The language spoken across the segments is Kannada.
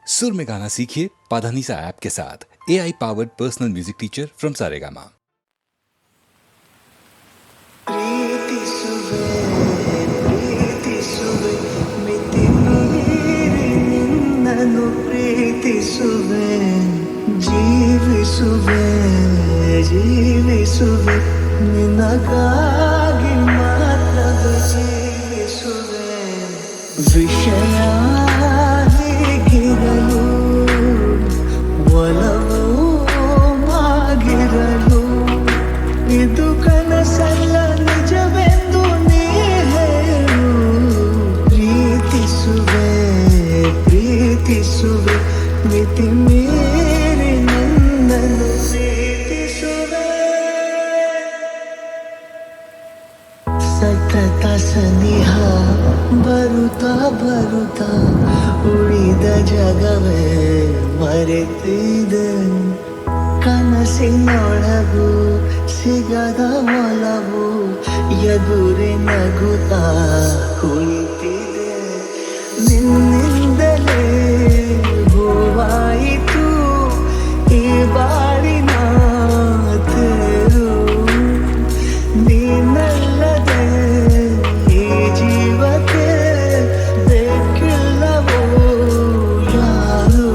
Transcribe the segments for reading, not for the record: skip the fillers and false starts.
सुर में गाना सीखिए पाधानीसा ऐप के साथ। AI powered personal music teacher from Saregama. Preeti सुवे ಮಿತಿ ಮೀರಿ ನಿನ್ನನ್ನು ಪ್ರೀತಿಸುವೆ ಜೀವಿಸುವೆ ನಿನಗಾಗಿ ಮಾತ್ರವೇ ಜೀವಿಸುವೆ ವಿಷಯ ಹೀಗಿರಲು ಒಲವು ಆಗಿರಲು ಇದು ಕನಸಲ್ಲ ನಿಜವೆಂದು ನೀ ಹೇಳು ಪ್ರೀತಿಸುವೆ ಮಿತಿ ಮೀರಿ ನನ್ನನ್ನು ಪ್ರೀತಿಸುವೆ ಸತತ ಸನಿಹ ಬರುತ್ತಾ ಉಳಿದ ಜಗವೇ ಮರೆತಿದೆ ಕನಸಿನೊಳಗು ಸಿಗದ ಒಲವು ಎದುರೆ ನಗುತ್ತಾ ಕುಳಿತಿದೆ ನಿನ್ನಿಂದಲೇ ಹೂವಾಯಿತು ಈ ಬಾಳಿನ ತೇರು ನೀನಲ್ಲದೆ ಈ ಜೀವಕ್ಕೆ ಬೇಕಿಲ್ಲವೋ ಯಾರು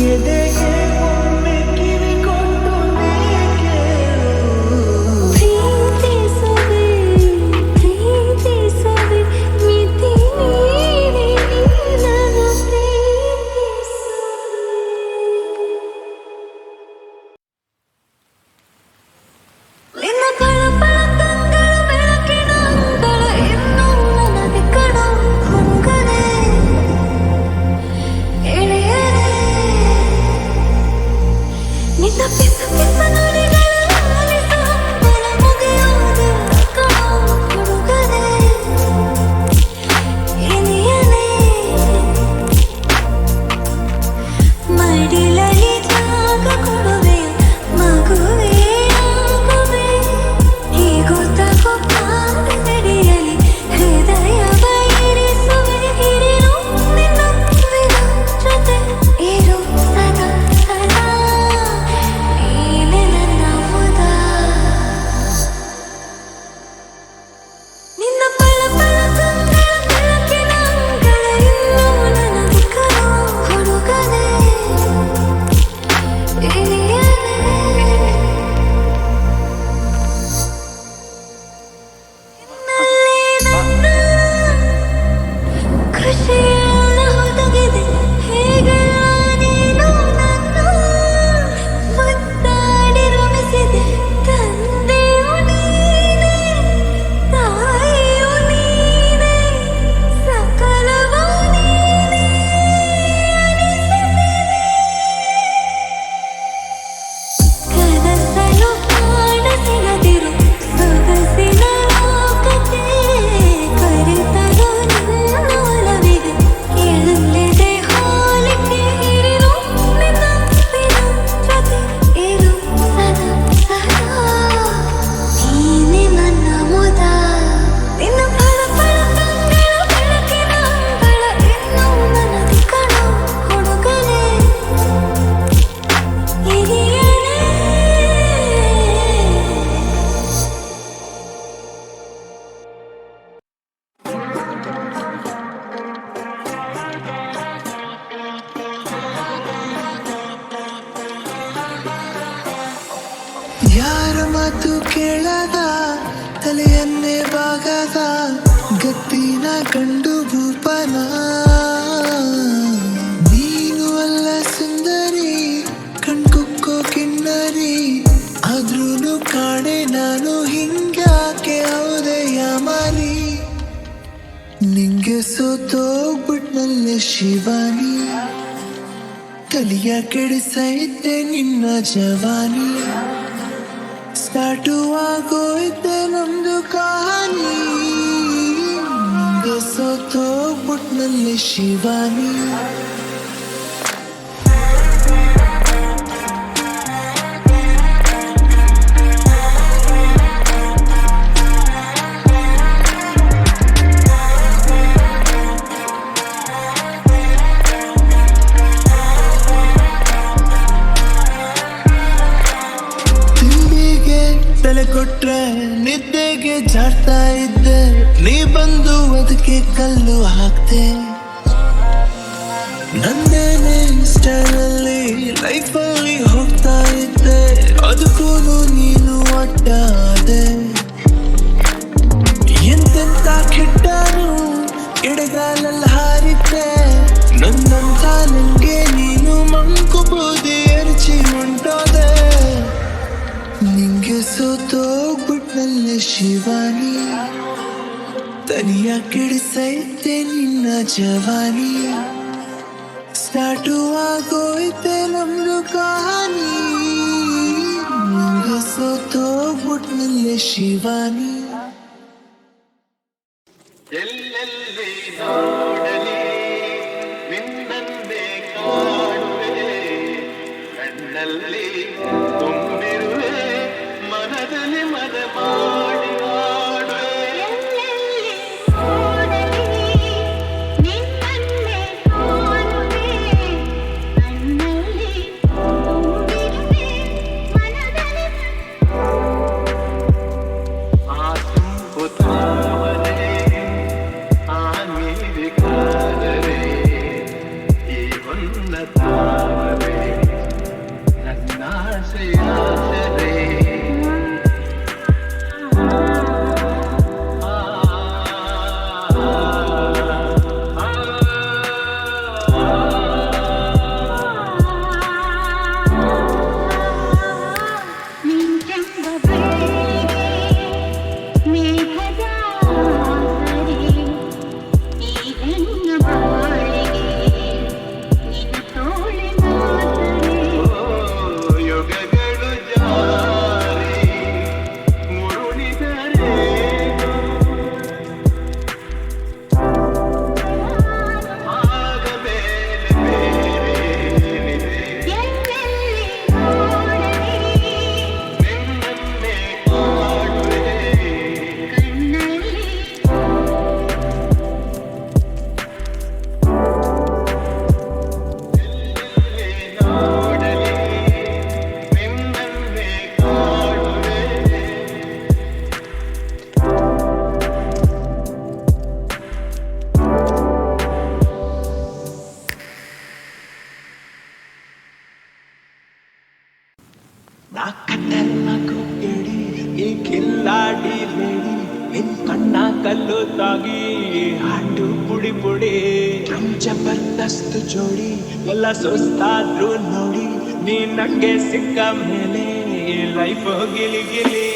ಎದೆಗೆ ಒಮ್ಮೆ ಕಿವಿಕೊಂಡು ನೀ ಕೇಳು ಪ್ರೀತಿಸುವೆ ಮಿತಿ ಮೀರಿ ನಿನ್ನನ್ನು ಪ್ರೀತಿಸುವೆ. ನಿನ್ನ ಪಳಪಳ ಕಂಗಳ ಬೆಳಕಿನ ಅಂಗಳ ಇನ್ನೂ ನನಗೆ ಕಣ ಹುಡುಗನೇ ಎಳೆಯರೆ ನಿನ್ನ ಪಿಸ ನುಡಿಗಳ ಲಾಲಿಸ ಹಂಬಲ ಮುಗಿಯೋದ ಕಣ ಹುಡುಗನೇ ಇನಿಯನೇ ಮಡಿಲಲ್ಲಿ ಜಾಗ ಕೊಡುವೆ ಮಗುವೇ ಆಗುವೆ ಹೀಗೂ ತಗೋ ಪಾದದಡಿಯಲ್ಲಿ ಹೃದಯ ಬಯರಿಸುವೆ ಹಿರಿರು ನಿನ್ನೊಪ್ಪಿನ ಜೊತೆ ಇರು ಸದಾ ನೀನೆ ನನ್ನ ಮುದ ನಿನ್ನ ಪಳಪಳ ಕಂಗಳ ಬೆಳಕಿನ ಅಂಗಳ ಇನ್ನೂ ನನಗೆ ಕಣ ಹುಡುಗನೇ ಇನಿಯನೇ ನಿನ್ನಲ್ಲಿ ನನ್ನ ಖುಷಿಯೆಲ್ಲ ಹೊರಗಿದೆ ಹೇಗೆಲ್ಲ ನೀನು ನನ್ನ ಮುದ್ದಾಡಿ ರಮಿಸಿದೆ ತಂದೆಯು ನೀನೇ ತಾಯಿಯು ನೀನೇ ಸಕಲವೂ ನೀನೇ ಕನಸಲು ಕಾಣಸಿಗದಿರು ಸೊಗಸಿನ ಲೋಕಕ್ಕೆ ಕರೆತರು ನಿನ್ನ ಒಲವಿಗೆ ಎಲ್ಲಿದೆ ಹೋಲಿಕೆ ಇರು ನಿನ್ನೊಪ್ಪಿನ ಜೊತೆ ಇರು ಸದಾ ನೀನೆ ನನ್ನ ಮುದ ನಿನ್ನ ಪಳಪಳ ಕಂಗಳ ಬೆಳಕಿನ ಅಂಗಳ ಇನ್ನೂ ನನಗೆ ಕಣ ಹುಡುಗನೇ ಹಿರಿಯನೇ ಯಾರ ಮಾತು ಕೇಳದ ತಲೆಯನ್ನೇ ಬಾಗದ ಗತ್ತಿನ ಕಂಡು ಭೂಪನ ನೀನು ಅಲ್ಲ ಸುಂದರಿ ಕಣ್ಕುಕ್ಕೋ ಕಿನ್ನರಿ ಆದ್ರೂನು ಕಾಣೆ ನಾನು ಹಿಂಗ್ಯಾಕೆ ಹೌದೆಯ ಮಾರಿ ನಿಂಗೆ ಸೋತೋಗ್ಬಿಟ್ನಲ್ಲೇ ಶಿವಾನಿ ತಲಿಯ ಕೆಡಿಸೈತೆ ನಿನ್ನ ಜವಾನಿ ಸ್ಟಾರ್ಟು ಆಗೋಯ್ತೆ ನಮ್ದು ಕಹಾನಿ ನಿಂಗೆ ಸೋತೋಗ್ಬಿಟ್ನಲ್ಲೇ ಶಿವಾನಿ ಕಾಯ್ತಾ ಇದ್ದೆ, ನೀ ಬಂದು ಅದಕ್ಕೆ ಕಲ್ಲು ಹಾಕ್ತೆ. ನಂದೇನೆ ಸ್ಟೈಲಲ್ಲಿ ಲೈಫಲ್ಲಿ ಹೋಗ್ತಾ ಇದ್ದೆ, ಅದಕ್ಕೂ ನೀನು ಅಡ್ಡಾದೆ. ಎಂತೆಂತ ಕೆಟ್ಟನು ಎಡಗಾಲಲ್ಲಿ ಹಾರಿದ್ದೆ, ನನ್ನಂತ ನಂಗೆ ನೀನು ಮಂಕು ಬೂದಿ ಎರಚಿ ಹೊಂಟೋದೆ. ನಿಂಗೆ ಸೋತೋಗ್ಬಿಟ್ನಲ್ಲೇ ಶಿವಾನಿ, ತನಿಯ ಕಿಡಿಸೈತೆ ನಿನ್ನ ಜವಾನಿ. ಸ್ಟಾರ್ಟು ಆಗೋಯ್ತೆ ನಮ್ದು ಕಹಾನಿ, ನಿಂಗೆ ಸೋತೋಗ್ಬಿಟ್ನಲ್ಲೇ ಶಿವಾನಿ. ಎಲ್ಲೆಲ್ಲಿ ನೋಡಲಿ ನಿನ್ನನ್ನೇ ಕಾಣುವೆ, ಕಣ್ಣಲ್ಲಿ ತುಂಬಿರುವೆ, ಮನದಲ್ಲಿ ಮನ ಮಾಡಿ ಆಡುವೆ. ಎಲ್ಲೆಲ್ಲಿ ನೋಡಲಿ ನಿನ್ನನ್ನೇ ಕಾಣುವೆ, ಕಣ್ಣಲ್ಲಿ ತುಂಬಿರುವೆ, ಮನದಲ್ಲಿ ಆ ತುಂಬು ತಾವರೆ, ಆ ನೀಲಿ ಕಾದರೆ, ಈ ಹೊನ್ನ ತಾವರೆ ನನ್ನ ಆಸೆಯಾದರೆ. ನಿಂತೆಂಬ ಬೆಳ್ಳಿಗೆ ಮೇಘದ ಸರಿ, ಈ ಹೆಣ್ಣ ಬಾಳಿಗೆ ನಿನ್ನ ತೋಳಿನ ಸರಿ. ಯುಗಗಳು ಜಾರಿ ಮುರುಳಿದರೆ ಆಗ ಮೇಲೆ ಬೇರೇನಿದೆ, ಎಲ್ಲೆಲ್ಲಿ ನೋಡಲಿ ನಿನ್ನನ್ನೇ ಕಾಣುವೆ. ಕಣ್ಣಲ್ಲಿ ಎಲ್ಲೆಲ್ಲಿ ನೋಡಲಿ ನಿನ್ನನ್ನೇ ಕಾಣುವೆ. ನಾ ಕಣ್ಣೆಲ್ಲ ಕೇಳಿ ಈ ಕಿಲ್ಲಾಡಿ ಲೇಡಿ, ನಿನ್ ಕಣ್ಣ ಕಲ್ಲು ತಾಗಿ ಹಾಡು ಪುಡಿ ಪುಡಿ. ಜಬರ್ದಸ್ತ್ ಜೋಡಿ ಎಲ್ಲ ಸುಸ್ತಾದ್ರು ನೋಡಿ, ನೀ ನಂಗೆ ಸಿಕ್ಕ ಮೇಲೆ ಲೈಫ್ ಗಿಲಿ ಗಿಲಿ.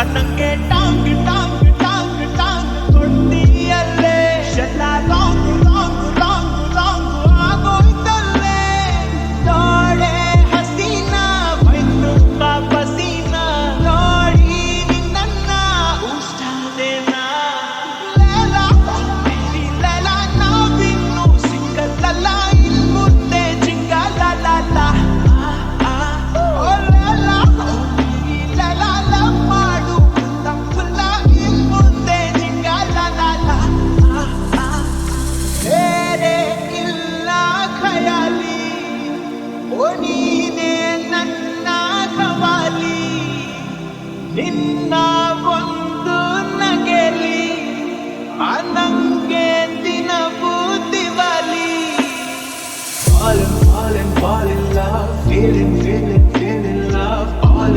ಅನ್ನಂಗೆ ಟಾಂಗ್ ಟಾಂಗ್ ಟಾಂಗ್ ಟಾಂಗ್ ಕೊಡ್ತೀಯಲ್ಲೇ, ಎಲ್ಲ ರಾಂಗ್ ರಾಂಗ್ ರಾಂಗ್ ರಾಂಗ್ ಆಗೋಯ್ತಲ್ಲೇ. ನೋಡೆ ಹಸೀನ ಬೈದು ಪಸೀನ, ನೋಡಿ ನಿನ್ನ ಉಷ್ಟಾದೇನ. ಲೇಲ ಬೇಬಿ ಲೇಲ, ನಾವಿನ್ನು ಸಿಂಗಲ್ಲಲ್ಲ, ಇನ್ ಮುಂದೆ ಜಿಂಗಲಲ್ಲ. ಓ ಲೇಲ ಬೇಬಿ ಲೇಲ, ಲವ್ ಮಾಡು ಫುಲ್ಲ ಇನ್ ಮುಂದೆ ಜಿಂಗಲಲ್ಲ. ಬೇರೆ ಇಲ್ಲ ಖಯಾಲಿ, ಓ ನೀನೇ ನನ್ನ ಕವಾಲಿ. ನಿನ್ನ ಒಂದು ನಗೆಲಿ ನಂಗೆ ದಿನವೂ Diwali. Fall in love, feeling love. All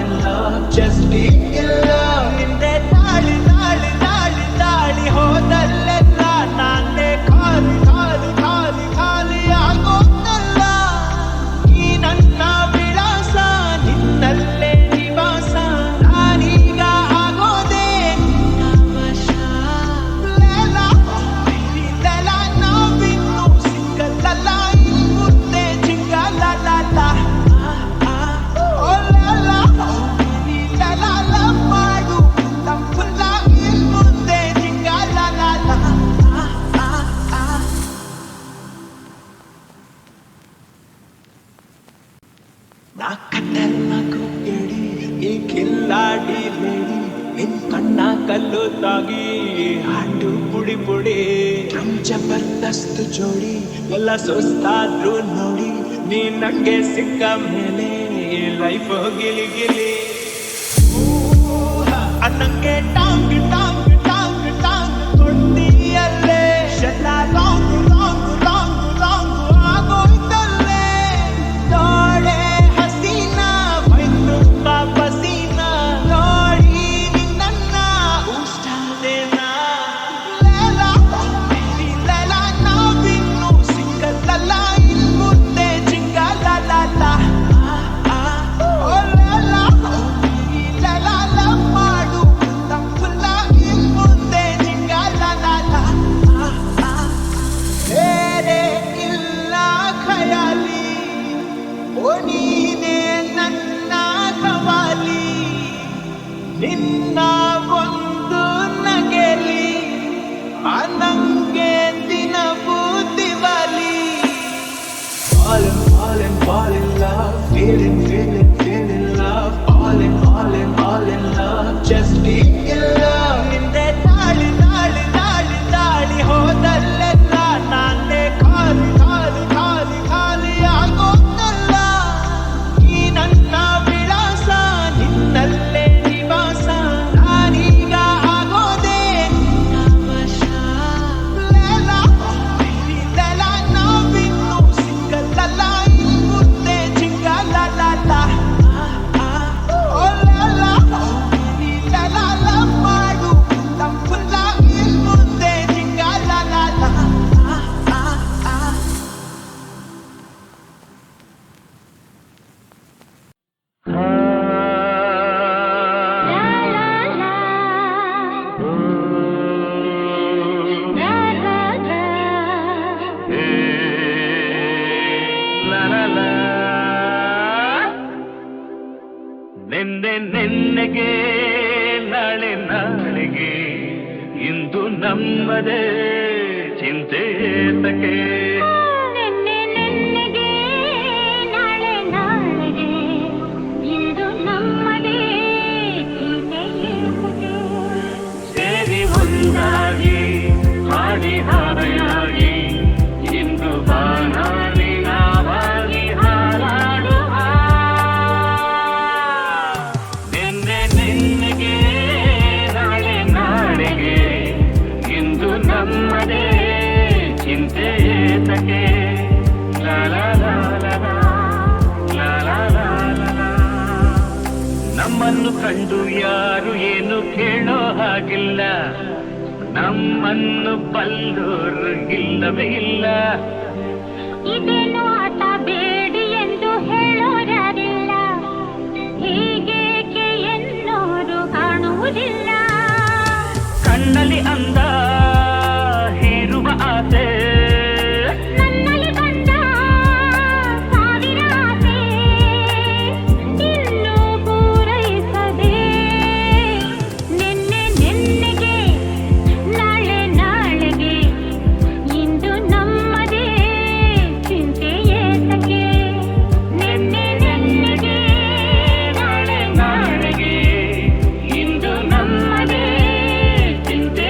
in love, just be in love. ನಿಂದೆ ತಾಳಿ ತಾಳಿ ತಾಳಿ ತಾಳಿ ಹೋದಲ್ಲೆಲ್ಲ ನಾನೇ ಖಾಲಿ ಖಾಲಿ ಖಾಲಿ ಖಾಲಿ ಆಗೋದಲ್ಲ. ಈ ನನ್ನ ವಿಳಾಸ ನಿನ್ನಲ್ಲೇ ನಿವಾಸ, ನಾನೀಗ ಆಗೋದೆ ನಿನ್ನ ವಶ. ಲೇಲ ಬೇಬಿ ಲೇಲ, ನಾವಿನ್ನು ಸಿಂಗಲ್ಲಲ್ಲ, ಇನ್ ಮುಂದೆ ಜಿಂಗಲಲ್ಲ. ಓ ಲೇಲ ಬೇಬಿ ಲೇಲ, ಲವ್ ಮಾಡು ಫುಲ್ಲ ಇನ್ ಮುಂದೆ ಜಿಂಗಲಲ್ಲ. ನಾ ಕಣ್ಣೆಲ್ಲ ಕೇಳಿ ಈ ಕಿಲ್ಲಾಡಿ ಲೇಡಿ, ನಿನ್ ಕಣ್ಣ ಕಲ್ಲು ತಾಗಿ ಹಾಡು ಪುಡಿ ಪುಡಿ. ಜಬರ್ದಸ್ತ್ ಜೋಡಿ ಎಲ್ಲ ಸುಸ್ತಾದ್ರು ನೋಡಿ, ನೀ ನಂಗೆ ಸಿಕ್ಕ ಮೇಲೆ ಲೈಫ್ ಗಿಲಿ ಗಿಲಿ. ನಂಗೆ ಟಾಂಗ್ ಟಾಂಗ್ ಟಾಂಗ್ ಟಾಂಗ್ ಕೊಡ್ತೀಯಲ್ಲೇ ಶಲ ಲಾಂಗ್ ಲಾಂಗ್ ಲಾಂಗ್ ಲಾಂಗ್ ಆಗೋಯ್ತಲ್ಲೇ ನೋಡೆ ಹಸೀನ ಮೈನು ಪಸೀನ ನೋಡಿ ನಿನ್ನ ಉಷ್ಟಾದೇನ ಲೇಲ ಲೇಲ ನಾವಿನ್ನು ಸಿಂಗಲ್ ಅಲ್ಲ ಇನ್ ಮುಂದೆ ಜಿಂಗಲ ಲಾಲ ಓ ಲೇಲ ಲೇಲ ಮಾಡು ತಪ್ಪುಲ್ಲ ಇನ್ ಮುಂದೆ ಜಿಂಗಲ ಲಾಲ ಬೇರೆ ಇಲ್ಲ ಖಯಾಲಿ ಓ ನೀನೇ ನನ್ನ ಕವಾಲಿ ನಿನ್ನ ಒಂದು ನಗೆಲಿ ನಂಗೆ ದಿನವೂ Diwali Fall in love, feeling love, all in love, just be in love. ನಿಂದೆ ತಾಳಿ ತಾಳಿ ತಾಳಿ ತಾಳಿ ಹೋದಲ್ಲೆಲ್ಲ ನಾನೇ ಖಾಲಿ ಖಾಲಿ ಖಾಲಿ ಖಾಲಿ ಆಗೋದಲ್ಲ ಈ ನನ್ನ ವಿಳಾಸ ನಿನ್ನಲ್ಲೇ ನಿವಾಸ ನಾನೀಗ ಆಗೋದೇ ನಿನ್ನ ವಶ ಲೇಲ ಲೇಲ ನಾವಿನ್ನು ಸಿಂಗಲ್ ಅಲ್ಲ ಇನ್ ಮುಂದೆ ಜಿಂಗಲ ಲಾಲ ಓ ಲೇಲ ಲೇಲ ಮಾಡು ತಪ್ಪುಲ್ಲ ಇನ್ ಮುಂದೆ ಜಿಂಗಲ ಲಾಲ ನಿನ್ನೆಗೆ ನಾಳೆ ನಾಳೆಗೆ ಇಂದು ನಮ್ಮದೇ ಚಿಂತೆ ಏತಕ್ಕೆ ನೆನ್ನೆ ನೆನ್ನೆಗೆ ನಾಳೆ ನಾಳೆಗೆ ಇಂದು ನಮ್ಮದೇ ಚಿಂತೆ ಏತಕ್ಕೆ? ಸೇರಿ ಒಂದಾಗಿ ಹಾಡಿ ಹಾರೆಯಾಗಿ ಇಂದು ಬಾನಾಡಿ ನಾವಾಗಿ ಹಾರಾಡುವ ನಿನ್ನೆಗೆ ನಾಳೆ ನಾಳೆಗೆ ಇಂದು ನಮ್ಮದೇ ಚಿಂತೆ ಏತಕ್ಕೆ ಲಾ ಲಾ ಲಾ ಲಾ ಲಾ ಲಾ ಲಾ ಲಾ ಲಾ. ನಮ್ಮನ್ನು ಕಂಡು ಯಾರು ಏನು ಕೇಳೋ ಹಾಗಿಲ್ಲ ನಮ್ಮನ್ನು ಬಲ್ಲೋರು ಇಲ್ಲವೇ ಇಲ್ಲ ಇದೇನು ಆಟ ಬೇಡಿ ಎಂದು ಹೇಳೋರಾರಿಲ್ಲ ಹೀಗೇಕೆ ಎನ್ನೋರು ಕಾಣುವುದಿಲ್ಲ ಕಣ್ಣಲ್ಲಿ ಅಂದ ಹೀರುವ ಆಸೆ ನನ್ನಲ್ಲಿ ಬಂದ ಸಾವಿರ ಆಸೆ ಇನ್ನೂ ಪೂರೈಸದೆ ನೆನ್ನೆ ನೆನ್ನೆಗೆ ನಾಳೆ ನಾಳೆಗೆ ಇಂದು ನಮ್ಮದೇ ಚಿಂತೆ ಏತಕ್ಕೆ? ನೆನ್ನೆ ನೆನ್ನೆಗೆ ನಾಳೆ ನಾಳೆಗೆ ಇಂದು ನಮ್ಮದೇ ಚಿಂತೆ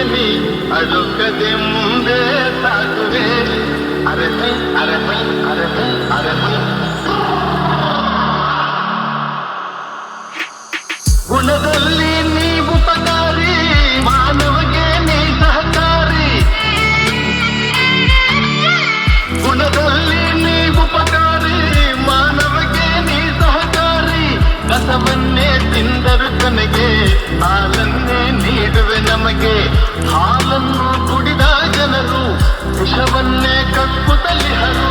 ಚಳಿಗೆ ನೀ ಅಳುಕದೆ ಮುಂದೆ ಸಾಗುವೆ ಅರಹೈ ಅರಹೈ ಅರಹೈ ಅರಹೈ ಗುಣದಲ್ಲಿ ನೀ ಉಪಕಾರಿ ಮಾನವಗೆ ನೀ ಸಹಕಾರಿ ಗುಣದಲ್ಲಿ ನೀ ಉಪಕಾರಿ ಮಾನವಗೆ ನೀ ಸಹಕಾರಿ ಕಸವನ್ನೇ ತಿಂದರು ಕನಗೆ ಹಾಲನ್ನೇ ನೀಡುವೆ ನಮಗೆ ಹಾಲನ್ನು ಕುಡಿದ ಜನರು ವಿಷವನ್ನೇ ಕಕ್ಕುತ್ತಲಿಹರು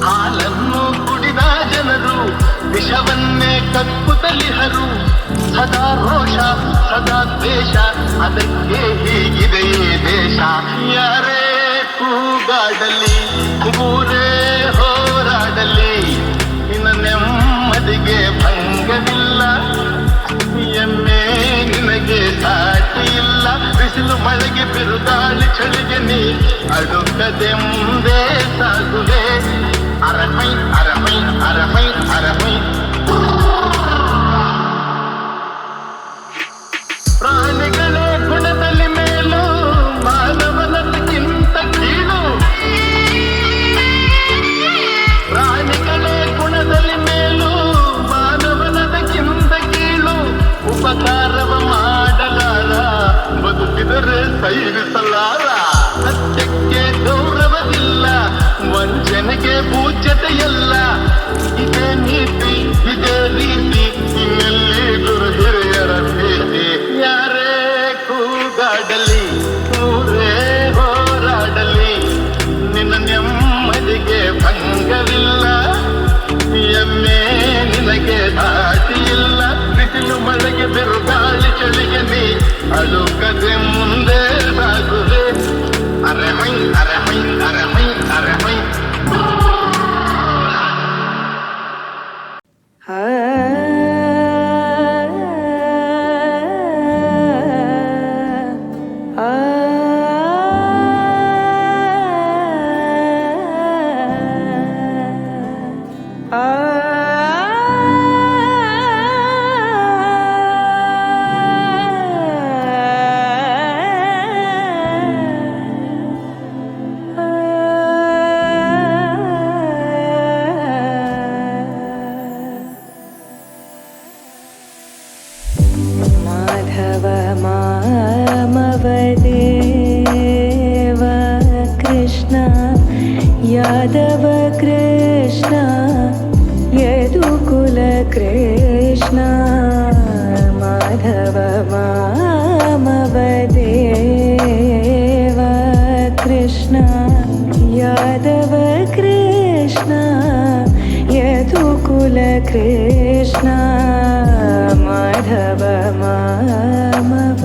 ಹಾಲನ್ನು ಕುಡಿದ ಜನರು ವಿಷವನ್ನೇ ಕಕ್ಕುತ್ತಲಿಹರು ಸದಾ ರೋಷ ಸದಾ ದ್ವೇಷ ಅದಕ್ಕೆ ಹೀಗಿದೆ ದೇಶ ಯಾರೇ ಕೂಗಾಡಲಿ ಊರೇ ಹೋರಾಡಲಿ ನಿನ್ನ ನೆಮ್ಮದಿಗೆ ಭಂಗವಿಲ್ಲ ಎಮ್ಮೆ ನಿನಗೆ ಸಾಟಿ ಇಲ್ಲ ಬಿಸಿಲು ಮಳೆಗೆ ಬಿರುಗಾಳಿ ಚಳಿಗೆ ನೀ ಅಡುಕದೆ ಮುಂದೆ ಸಾಗುವೆ ಅರಹೈ ಅರಹೈ ಅರಹೈ ಅರಹೈ ಪ್ರಾಣಿಗಳೇ ಗುಣದಲ್ಲಿ ಮೇಲು ಮಾನವನಕ್ಕಿಂತ ಕೀಳು ಪ್ರಾಣಿಗಳೇ ಗುಣದಲ್ಲಿ ಮೇಲು ಮಾನವನದಕ್ಕಿಂತ ಕೀಳು ಉಪಕಾರವ ಮಾಡಲಾರ ಬದುಕಿದರೆ ಸೈರಿಸಲಾರ ಸತ್ಯಕ್ಕೆ ಗೌರವವಿಲ್ಲ ವಂಚನೆಗೆ ಪೂಜ್ಯತೆಯಲ್ಲ ಇದೇ ನೀತಿ ಇದೇ ರೀತಿ ಇನ್ನೆಲ್ಲಿ ಗುರು ಹಿರಿಯರ ಭೇಟಿ ಯಾರೇ ಕೂಗಾಡಲಿ ಊರೇ ಹೋರಾಡಲಿ ನಿನ್ನ ನೆಮ್ಮದಿಗೆ ಭಂಗವಿಲ್ಲ ಎಮ್ಮೆ ನಿನಗೆ ದಾಟಿ ಇಲ್ಲ ಬಿಸಿಲು ಮಳೆಗೆ ಬಿರುಗಾಳಿ ಚಳಿಗೆ ನೀ ಅಳುಕದೆ ಮುಂದೆ ಸಾಗುವೆ ಅರಹೈ ಅರಹೈ ಅರಹೈ ಅರಹೈ ಮಾಧವ ಮಾಮವ ದೇವ ಕೃಷ್ಣ ಯಾದವ ಕೃಷ್ಣ ಯದುಕುಲ ಕೃಷ್ಣ ಮಾಧವ ಮಾಮವ ದೇವ ಕೃಷ್ಣ ಯಾದವ ಕೃಷ್ಣ ಯದುಕುಲ ಕೃಷ್ಣ ಮಾಧವ ಮಾಮವ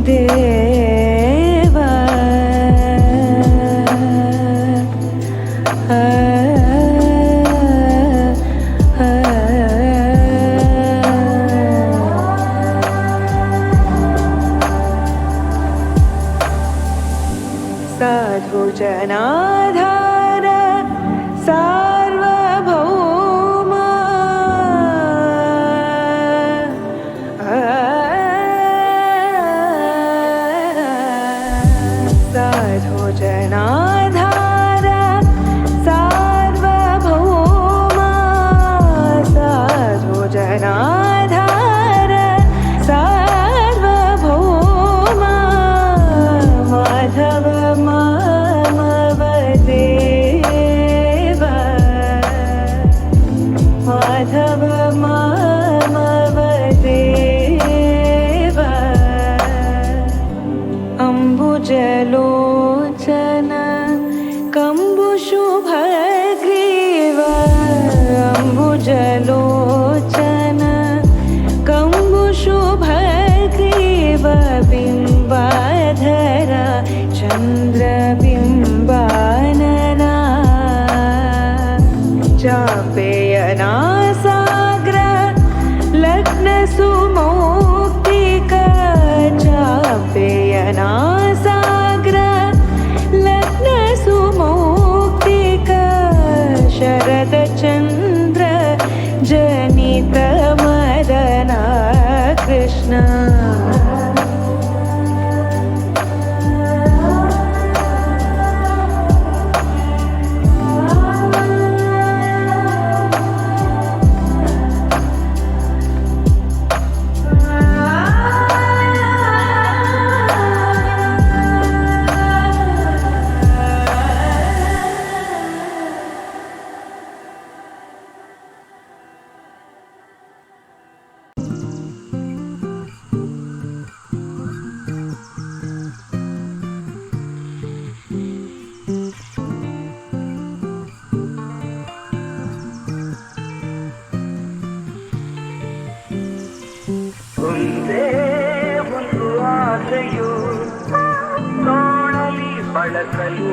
ದೇವ ಸಾಧು ಜನಾಧಾರ ಸಾರ್ವಭೌಮ ಸಾಧು ಜನಾಧಾರ ಸಾರ್ವಭೌಮ ಸಾಧು ಜನಾಧಾರ ಸಾರ್ವಭೌಮ ಮಾಧವ ಮಾಮವ ದೇವ ಮಾಧವ ಮಾಮವ ದೇವ ಅಂಬುಜಲೋಚನ ಕಂಬುಶುಭಗ್ರೀವ ಅಂಬುಜಲೋಚನ ಕಂಬುಶುಭಗ್ರೀವ ಬಿಂಬಾಧರ ಚಂದ್ರಬಿಂಬಾನನ ಚಾಪೇಯನಾ ಸಾಗ್ರ ಲಗ್ನ ಸುಮೌಕ್ತಿಕ ಚಾಪೇಯನಾ ಸಾಗ್ರ ಲಗ್ನ ಸುಮೌಕ್ತಿಕ ಶರದ ಚಂದ್ರ ಜನಿತ ಮದನ ಕೃಷ್ಣ ಆಸೆಯು ತೋಳಲಿ ಬಳಸಲು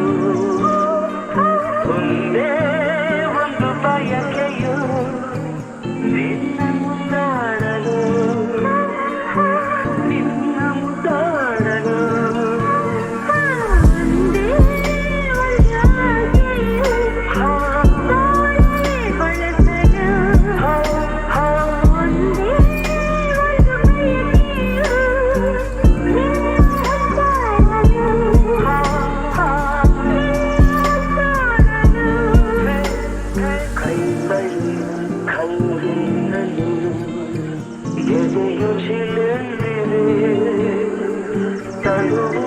ಒಂದೇ ಒಂದು ಬಯಕೆಯು ನಿನ್ನ ಮುದ್ದಾಡಲು ನಿನ್ನ ಮುದ್ದಾಡಲು ಎದೆಯು ಶಿಲೆಂದಿದೆ ತಳುವು